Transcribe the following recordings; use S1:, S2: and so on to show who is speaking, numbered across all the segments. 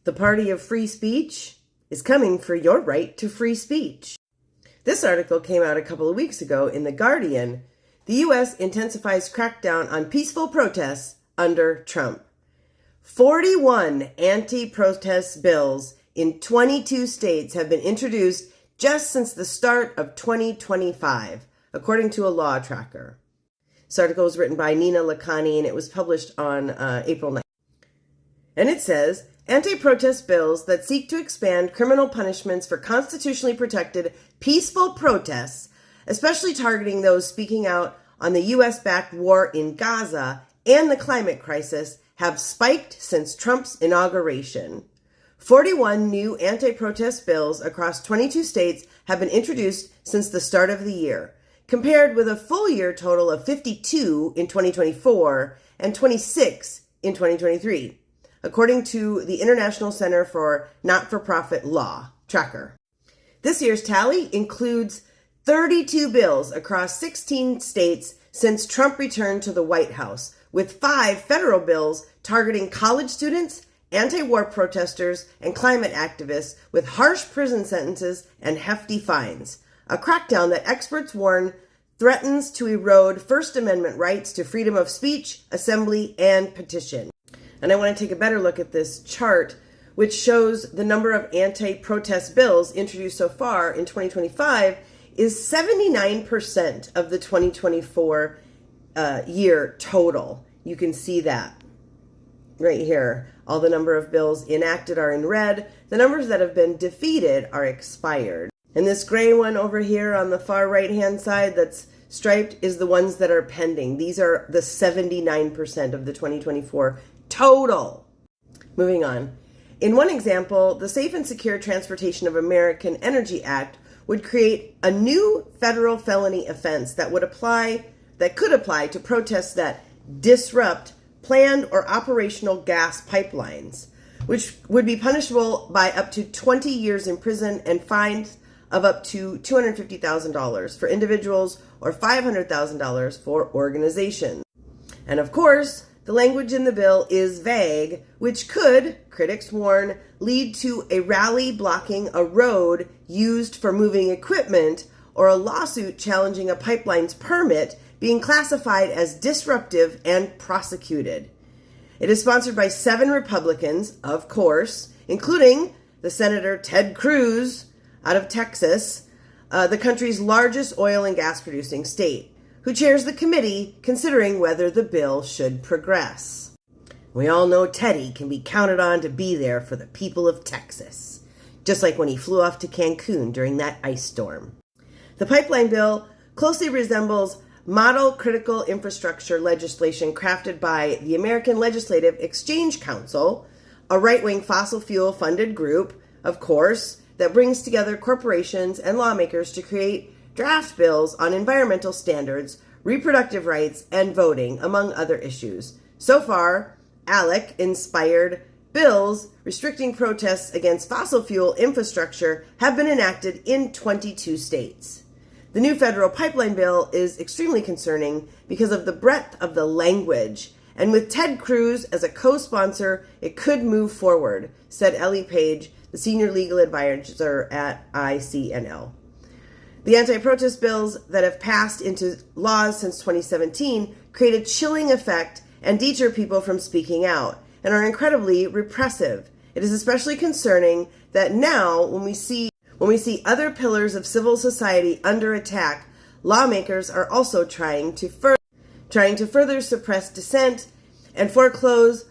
S1: The party of free speech is coming for your right to free speech. This article came out a couple of weeks ago in The Guardian. The U.S. intensifies crackdown on peaceful protests under Trump. 41 anti-protest bills in 22 states have been introduced just since the start of 2025, according to a law tracker. This article was written by Nina Lakhani and it was published on April 9th. And it says, anti-protest bills that seek to expand criminal punishments for constitutionally protected peaceful protests, especially targeting those speaking out on the U.S.-backed war in Gaza and the climate crisis, have spiked since Trump's inauguration. 41 new anti-protest bills across 22 states have been introduced since the start of the year, compared with a full year total of 52 in 2024 and 26 in 2023. According to the International Center for Not-for-Profit Law tracker. This year's tally includes 32 bills across 16 states since Trump returned to the White House, with 5 federal bills targeting college students, anti-war protesters, and climate activists with harsh prison sentences and hefty fines. A crackdown that experts warn threatens to erode First Amendment rights to freedom of speech, assembly, and petition. And I want to take a better look at this chart, which shows the number of anti-protest bills introduced so far in 2025 is 79% of the 2024 year total. You can see that right here. All the number of bills enacted are in red. The numbers that have been defeated are expired. And this gray one over here on the far right-hand side that's striped is the ones that are pending. These are the 79% of the 2024 total. Moving on. In one example, the Safe and Secure Transportation of American Energy Act would create a new federal felony offense that could apply to protests that disrupt planned or operational gas pipelines, which would be punishable by up to 20 years in prison and fines of up to $250,000 for individuals or $500,000 for organizations. And of course, the language in the bill is vague, which could, critics warn, lead to a rally blocking a road used for moving equipment or a lawsuit challenging a pipeline's permit being classified as disruptive and prosecuted. It is sponsored by 7 Republicans, of course, including the Senator Ted Cruz out of Texas, the country's largest oil and gas producing state, who chairs the committee considering whether the bill should progress. We all know Teddy can be counted on to be there for the people of Texas, just like when he flew off to Cancun during that ice storm. The pipeline bill closely resembles model critical infrastructure legislation crafted by the American Legislative Exchange Council, a right-wing fossil fuel-funded group, of course, that brings together corporations and lawmakers to create draft bills on environmental standards, reproductive rights, and voting, among other issues. So far, ALEC-inspired bills restricting protests against fossil fuel infrastructure have been enacted in 22 states. The new federal pipeline bill is extremely concerning because of the breadth of the language, and with Ted Cruz as a co-sponsor, it could move forward, said Ellie Page, the senior legal advisor at ICNL. The anti-protest bills that have passed into laws since 2017 create a chilling effect and deter people from speaking out and are incredibly repressive. It is especially concerning that now, when we see other pillars of civil society under attack, lawmakers are also trying to further suppress dissent and foreclose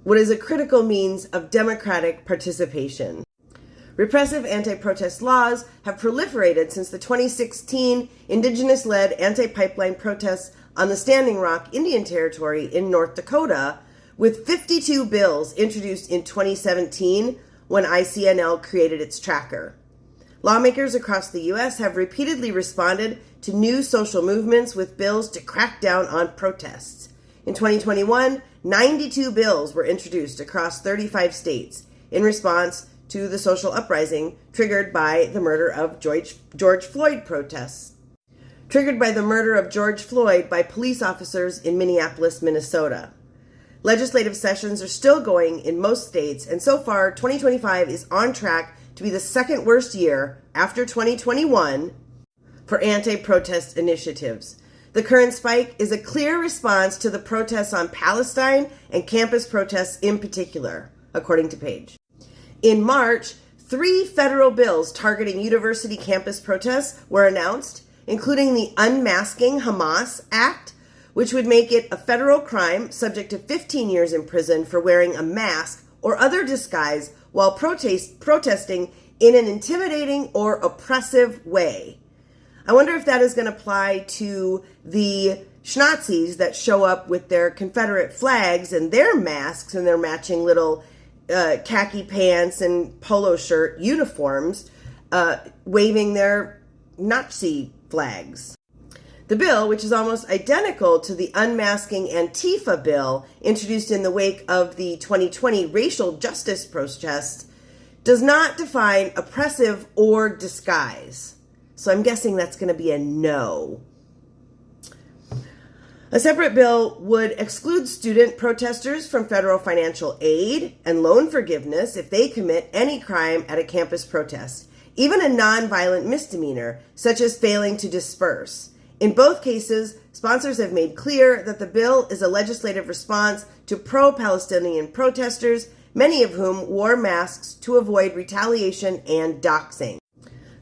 S1: what is a critical means of democratic participation. Repressive anti-protest laws have proliferated since the 2016 indigenous-led anti-pipeline protests on the Standing Rock Indian Territory in North Dakota, with 52 bills introduced in 2017 when ICNL created its tracker. Lawmakers across the U.S. have repeatedly responded to new social movements with bills to crack down on protests. In 2021, 92 bills were introduced across 35 states in response to the social uprising triggered by the murder of George Floyd protests. Triggered by the murder of George Floyd by police officers in Minneapolis, Minnesota. Legislative sessions are still going in most states, and so far, 2025 is on track to be the second worst year after 2021 for anti-protest initiatives. The current spike is a clear response to the protests on Palestine and campus protests in particular, according to Page. In March, 3 federal bills targeting university campus protests were announced, including the Unmasking Hamas Act, which would make it a federal crime subject to 15 years in prison for wearing a mask or other disguise while protesting in an intimidating or oppressive way. I wonder if that is going to apply to the Schnazis that show up with their Confederate flags and their masks and their matching little khaki pants and polo shirt uniforms, waving their Nazi flags. The bill, which is almost identical to the Unmasking Antifa bill introduced in the wake of the 2020 racial justice protests, does not define oppressive or disguise. So I'm guessing that's going to be a no. A separate bill would exclude student protesters from federal financial aid and loan forgiveness if they commit any crime at a campus protest, even a nonviolent misdemeanor, such as failing to disperse. In both cases, sponsors have made clear that the bill is a legislative response to pro-Palestinian protesters, many of whom wore masks to avoid retaliation and doxing.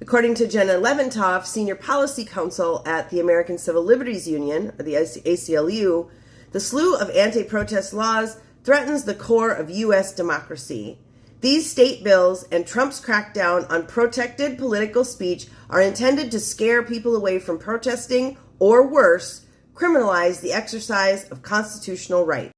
S1: According to Jenna Leventoff, Senior Policy Counsel at the American Civil Liberties Union, or the ACLU, the slew of anti-protest laws threatens the core of U.S. democracy. These state bills and Trump's crackdown on protected political speech are intended to scare people away from protesting, or worse, criminalize the exercise of constitutional rights.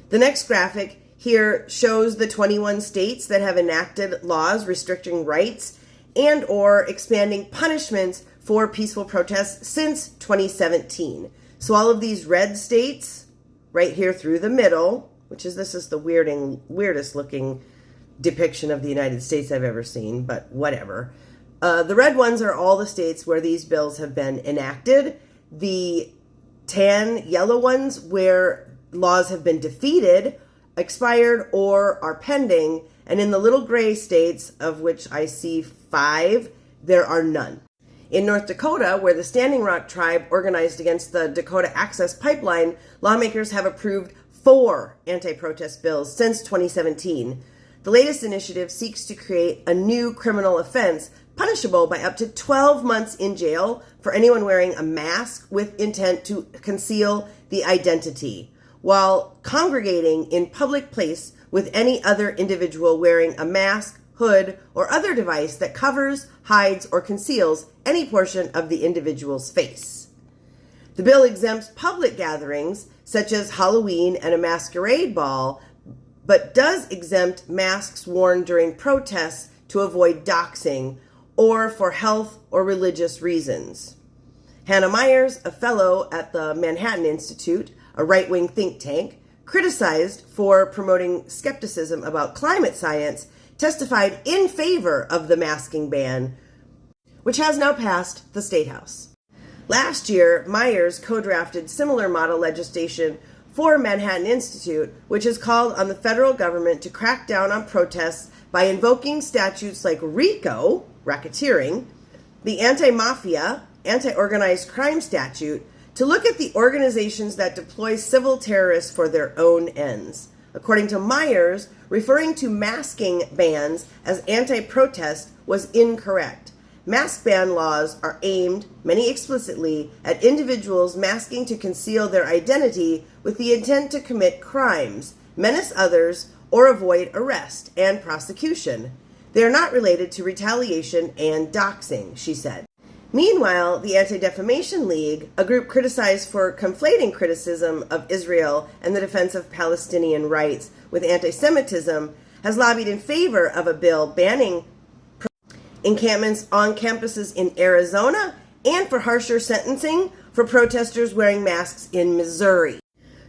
S1: The next graphic here shows the 21 states that have enacted laws restricting rights and or expanding punishments for peaceful protests since 2017. So all of these red states, right here through the middle, this is the weirdest looking depiction of the United States I've ever seen, but whatever. The red ones are all the states where these bills have been enacted. The tan yellow ones where laws have been defeated, expired, or are pending. And in the little gray states, of which I see 5, there are none. In North Dakota, where the Standing Rock tribe organized against the Dakota Access Pipeline, lawmakers have approved 4 anti-protest bills since 2017. The latest initiative seeks to create a new criminal offense punishable by up to 12 months in jail for anyone wearing a mask with intent to conceal the identity, while congregating in public place with any other individual wearing a mask, hood, or other device that covers, hides, or conceals any portion of the individual's face. The bill exempts public gatherings, such as Halloween and a masquerade ball, but does exempt masks worn during protests to avoid doxing or for health or religious reasons. Hannah Myers, a fellow at the Manhattan Institute, a right-wing think tank, criticized for promoting skepticism about climate science, testified in favor of the masking ban, which has now passed the State House. Last year, Myers co-drafted similar model legislation for Manhattan Institute, which has called on the federal government to crack down on protests by invoking statutes like RICO, racketeering, the anti-mafia, anti-organized crime statute, to look at the organizations that deploy civil terrorists for their own ends. According to Myers, referring to masking bans as anti-protest was incorrect. Mask ban laws are aimed, many explicitly, at individuals masking to conceal their identity with the intent to commit crimes, menace others, or avoid arrest and prosecution. They are not related to retaliation and doxing, she said. Meanwhile, the Anti-Defamation League, a group criticized for conflating criticism of Israel and the defense of Palestinian rights with anti-Semitism, has lobbied in favor of a bill banning encampments on campuses in Arizona and for harsher sentencing for protesters wearing masks in Missouri.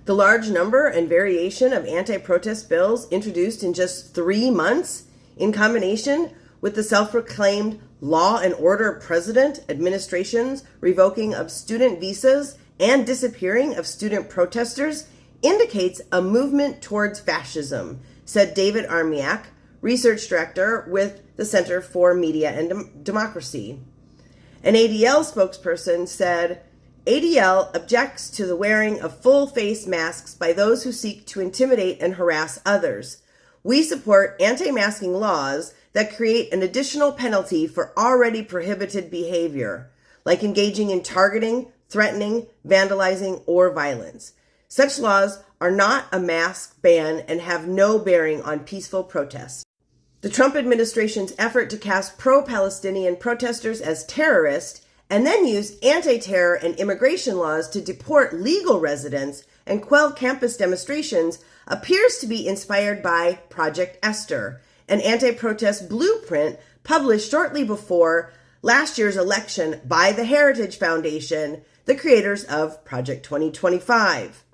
S1: The large number and variation of anti-protest bills introduced in just 3 months, in combination with the self-proclaimed law and order president administration's revoking of student visas and disappearing of student protesters, indicates a movement towards fascism, said David Armiak, research director with the Center for Media and Democracy. An ADL spokesperson said, ADL objects to the wearing of full-face masks by those who seek to intimidate and harass others. We support anti-masking laws that create an additional penalty for already prohibited behavior, like engaging in targeting, threatening, vandalizing, or violence. Such laws are not a mask ban and have no bearing on peaceful protests. The Trump administration's effort to cast pro-Palestinian protesters as terrorists and then use anti-terror and immigration laws to deport legal residents and quell campus demonstrations appears to be inspired by Project Esther, an anti-protest blueprint published shortly before last year's election by the Heritage Foundation, the creators of Project 2025.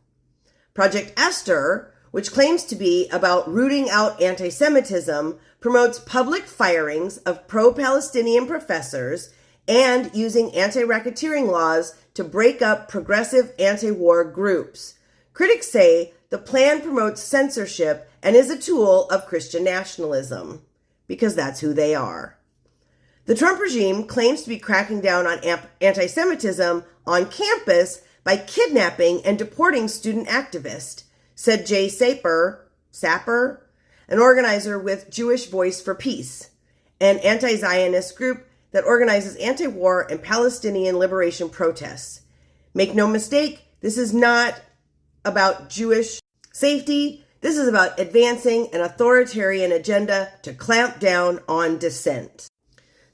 S1: Project Esther, which claims to be about rooting out anti-Semitism, promotes public firings of pro-Palestinian professors and using anti-racketeering laws to break up progressive anti-war groups. Critics say the plan promotes censorship and is a tool of Christian nationalism, because that's who they are. The Trump regime claims to be cracking down on anti-Semitism on campus by kidnapping and deporting student activists, said Jay Sapir, an organizer with Jewish Voice for Peace, an anti-Zionist group that organizes anti-war and Palestinian liberation protests. Make no mistake, this is not about Jewish safety. This is about advancing an authoritarian agenda to clamp down on dissent.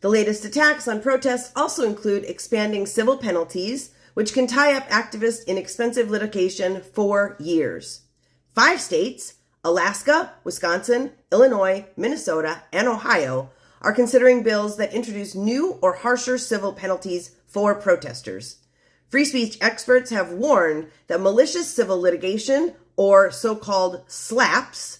S1: The latest attacks on protests also include expanding civil penalties, which can tie up activists in expensive litigation for years. 5 states, Alaska, Wisconsin, Illinois, Minnesota, and Ohio, are considering bills that introduce new or harsher civil penalties for protesters. Free speech experts have warned that malicious civil litigation, or so-called SLAPs,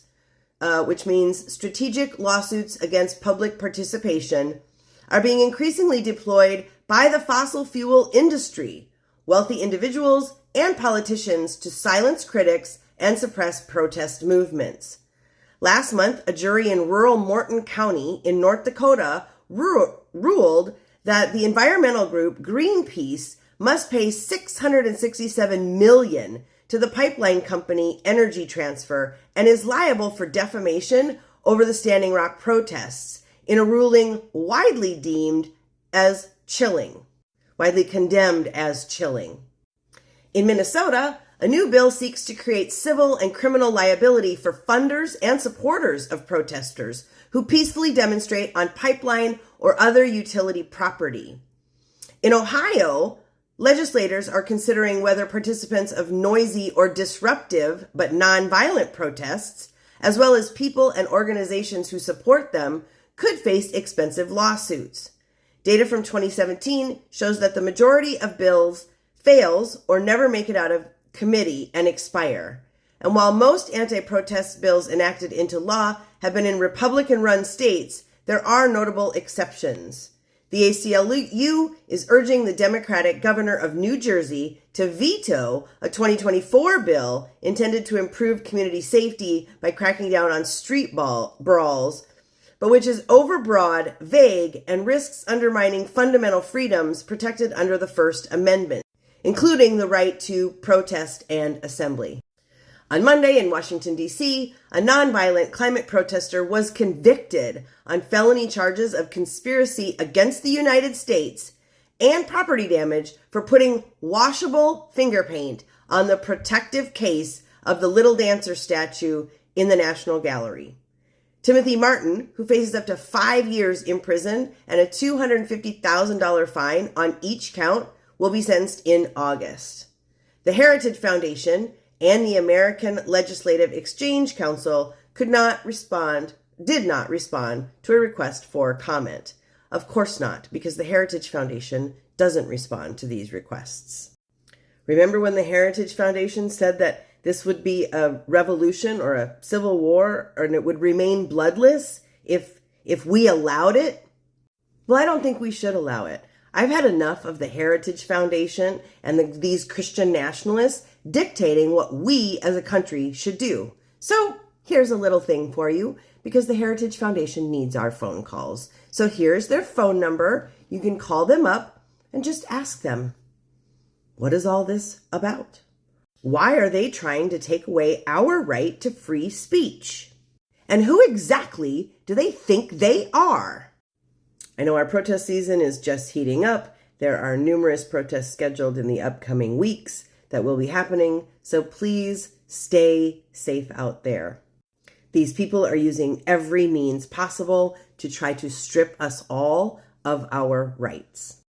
S1: which means strategic lawsuits against public participation, are being increasingly deployed by the fossil fuel industry, wealthy individuals, and politicians to silence critics and suppress protest movements. Last month, a jury in rural Morton County in North Dakota ruled that the environmental group Greenpeace must pay $667 million to the pipeline company Energy Transfer and is liable for defamation over the Standing Rock protests in a ruling widely condemned as chilling. In Minnesota, a new bill seeks to create civil and criminal liability for funders and supporters of protesters who peacefully demonstrate on pipeline or other utility property. In Ohio, legislators are considering whether participants of noisy or disruptive but nonviolent protests, as well as people and organizations who support them, could face expensive lawsuits. Data from 2017 shows that the majority of bills fails or never make it out of committee and expire. And while most anti-protest bills enacted into law have been in Republican-run states, there are notable exceptions. The ACLU is urging the Democratic governor of New Jersey to veto a 2024 bill intended to improve community safety by cracking down on street brawls, but which is overbroad, vague, and risks undermining fundamental freedoms protected under the First Amendment, including the right to protest and assembly. On Monday in Washington, D.C., a nonviolent climate protester was convicted on felony charges of conspiracy against the United States and property damage for putting washable finger paint on the protective case of the Little Dancer statue in the National Gallery. Timothy Martin, who faces up to 5 years in prison and a $250,000 fine on each count, will be sentenced in August. The Heritage Foundation and the American Legislative Exchange Council did not respond to a request for comment. Of course not, because the Heritage Foundation doesn't respond to these requests. Remember when the Heritage Foundation said that this would be a revolution or a civil war, and it would remain bloodless if we allowed it? Well, I don't think we should allow it. I've had enough of the Heritage Foundation and these Christian nationalists dictating what we as a country should do. So here's a little thing for you, because the Heritage Foundation needs our phone calls. So here's their phone number. You can call them up and just ask them, what is all this about? Why are they trying to take away our right to free speech? And who exactly do they think they are? I know our protest season is just heating up. There are numerous protests scheduled in the upcoming weeks that will be happening, so please stay safe out there. These people are using every means possible to try to strip us all of our rights.